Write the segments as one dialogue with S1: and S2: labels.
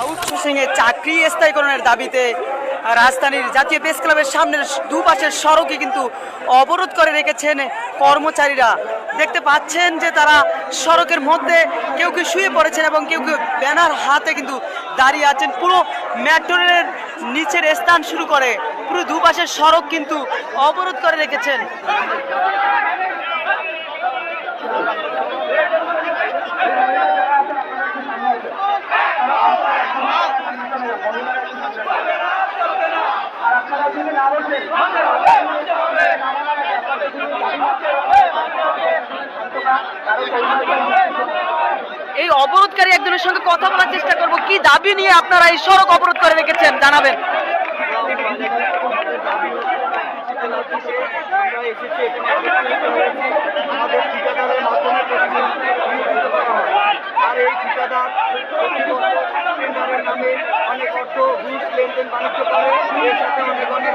S1: Outsourcing এ চাকরি স্থায়ীকরণের দাবিতে রাজধানীর জাতীয় প্রেস ক্লাবের সামনের দুপাশের সড়কে কিন্তু অবরোধ করে রেখেছেন কর্মচারীরা। দেখতে পাচ্ছেন যে তারা সড়কের মধ্যে কেউ কেউ শুয়ে পড়েছেন এবং কেউ কেউ ব্যানার হাতে কিন্তু দাঁড়িয়ে আছেন। পুরো মেট্রো রেলের নিচের স্থান শুরু করে পুরো দুপাশের সড়ক কিন্তু অবরোধ করে রেখেছেন। এই অবরোধকারী একজনের সঙ্গে কথা বলার চেষ্টা করব। কি দাবি নিয়ে আপনারা এই সড়ক অবরোধ করে রেখেছেন জানাবেন।
S2: আমাদের ঠিকাদারের মাধ্যমে আর এই ঠিকাদার টেন্ডারের নামে অনেক অর্থ ঘুষ লেনদেন বাণিজ্য করে, এর সাথে অনেক অনেক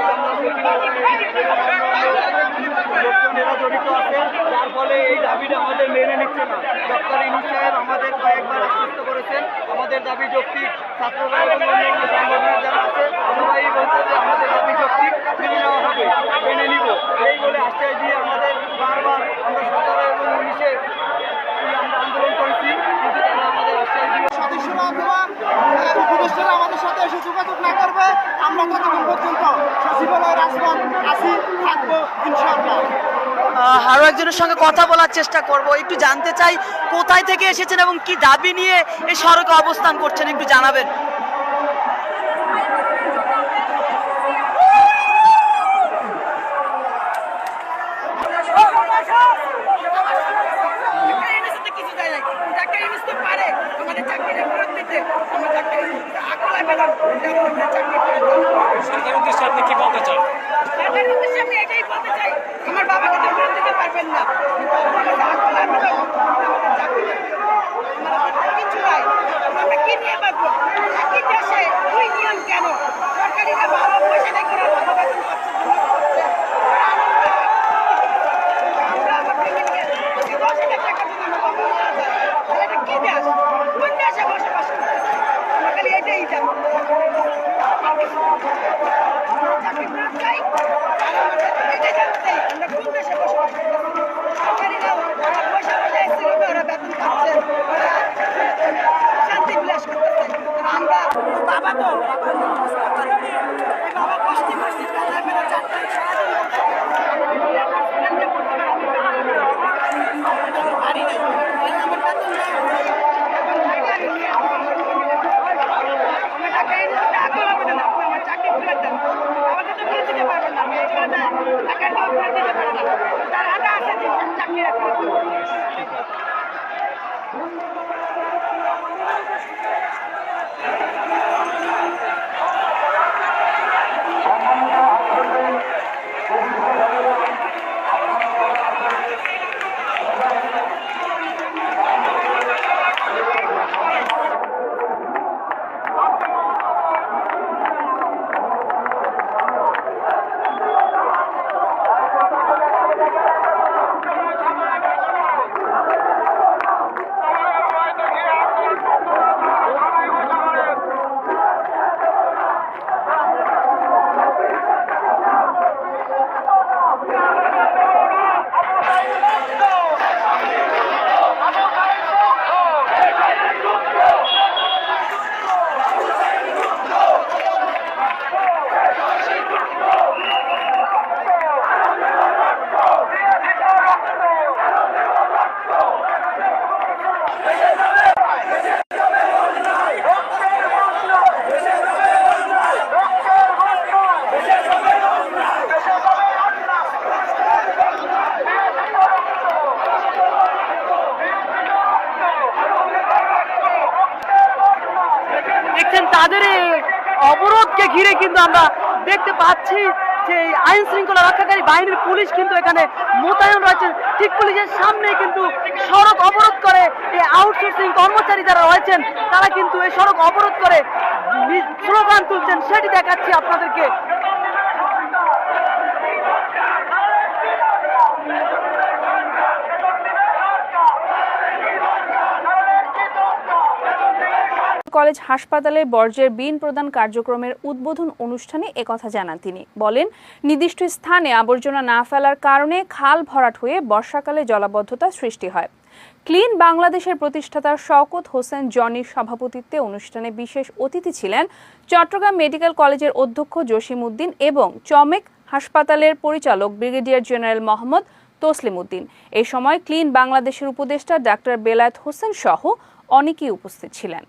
S2: লোকজনেরা জড়িত আছে, যার ফলে এই দাবিটা আমাদের মেনে নিচ্ছে না। ডক্টর ইউনূস সাহেব আমাদের কয়েকবার আশ্বস্ত করেছেন আমাদের দাবি যৌক্তিক। ছাত্ররা এবং অন্যান্য সংগঠনের যারা আছে সবাই বলছে যে আমাদের দাবি যৌক্তিক, মেনে নেওয়া হবে, মেনে নিব এই বলে আশ্বাস দিয়ে আমাদের বারবার আমরা 17 এবং 19-এ আমরা আন্দোলন করেছি, কিন্তু তারা আমাদের আশ্বাস দিয়ে
S3: সদস্যরা অথবা উপদেষ্টারা আমাদের সাথে এসে যোগাযোগ না করবে আমরা ততক্ষণ পর্যন্ত সচিবালয় রাজপথ আসি থাকবো ইনশাআল্লাহ।
S1: আরো একজনের সঙ্গে কথা বলার চেষ্টা করব। একটু জানতে চাই কোথায় থেকে এসেছেন এবং কি দাবি নিয়ে এই সড়কে অবস্থান করছেন একটু জানাবেন।
S4: সরকারের উদ্দেশ্যে আপনি কি বলতে চান?
S5: সরকারের উদ্দেশ্যে আমি এটাই বলতে চাই, আমার বাবাকে তো ফেরত দিতে পারবেন না, কিছু নাই, আমরা কি নিয়ে বাঁচবো? একই দেশে দুই নিয়ম কেন? সরকারিরা ভালো পয়সা দেয় করে ভালো বেতন পাচ্ছে, আমরা আমার ফ্যামিলিকে 10,000 টাকা দিলে আমার বাবা মারা যায়। তাহলে এটা কি দেশ? কোন দেশে বসবাস করতেছে? আমরা খালি এটাই জানবো। চাকরি ফেরত চাই, আর আমাদের এটাই জানতে চাই আমরা কোন দেশে বসবাস করতেছি। সরকারিরা ওরা পয়সা পয়সা এসে ওরা বেতন পাচ্ছে, ওরা শান্তি বিলাস করতেছে। আমরা বাবা তো বাবা কষ্টে কষ্টে বেলা বেলা 4টায় সারাদিন বাড়ি নেই, আমার বেতন নেই, চাকরি ফেরত দেন, আমাকে তো ফেরত দিতে পারবেন না, আমি এই টাকাটা ফেরত দিতে পারবো না, তার হাতে আছে যে চাকরি ফেরত দেবো।
S1: তাদের এই অবরোধকে ঘিরে কিন্তু আমরা দেখতে পাচ্ছি যে আইন শৃঙ্খলা রক্ষাকারী বাহিনীর পুলিশ কিন্তু এখানে মোতায়েন রয়েছে। ঠিক পুলিশের সামনে কিন্তু সড়ক অবরোধ করে এই আউটসোর্সিং কর্মচারী যারা রয়েছেন তারা কিন্তু এই সড়ক অবরোধ করে স্লোগান তুলছেন, সেটি দেখাচ্ছি আপনাদেরকে।
S4: কলেজ হাসপাতালে বর্জ্যের বিন প্রদান কার্যক্রমের উদ্বোধন অনুষ্ঠানে একথা জানান তিনি। বলেন, নির্দিষ্ট স্থানে আবর্জনা না ফেলার কারণে খাল ভরাট হয়ে বর্ষাকালে জলাবদ্ধতা সৃষ্টি হয়। ক্লিন বাংলাদেশের প্রতিষ্ঠাতা শওকত হোসেন জনির সভাপতিত্বে অনুষ্ঠানে বিশেষ অতিথি ছিলেন চট্টগ্রাম মেডিকেল কলেজের অধ্যক্ষ জসিম উদ্দিন এবং চমেক হাসপাতালের পরিচালক ব্রিগেডিয়ার জেনারেল মোহাম্মদ তসলিম উদ্দিন। এই সময় ক্লিন বাংলাদেশের উপদেষ্টা ডাক্তার বেলায়েত হোসেন সহ অনেকেই উপস্থিত ছিলেন।